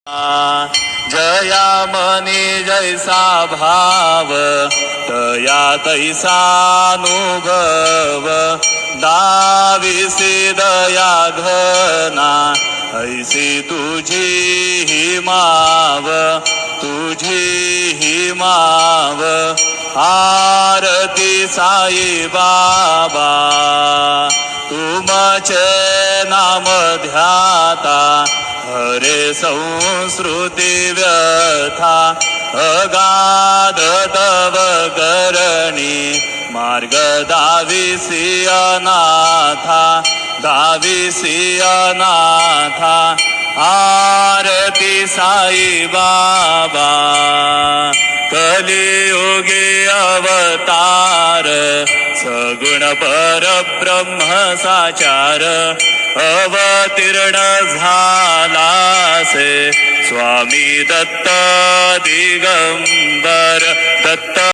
जया मनी जैसा भाव तया तैसानुभव दाविसी दया घना ऐसी तुझी ही माव आरती साई बाबा तुमचे नाम ध्याता हरे संस्कृती व्यथा अगाध तव करणी मार्ग दाविसी अनाथा आरती साई बाबा कलियुगे अवतार सगुण परब्रह्म साचार अवतीर्ण झालासे स्वामी दत्त दिगंबर दत्त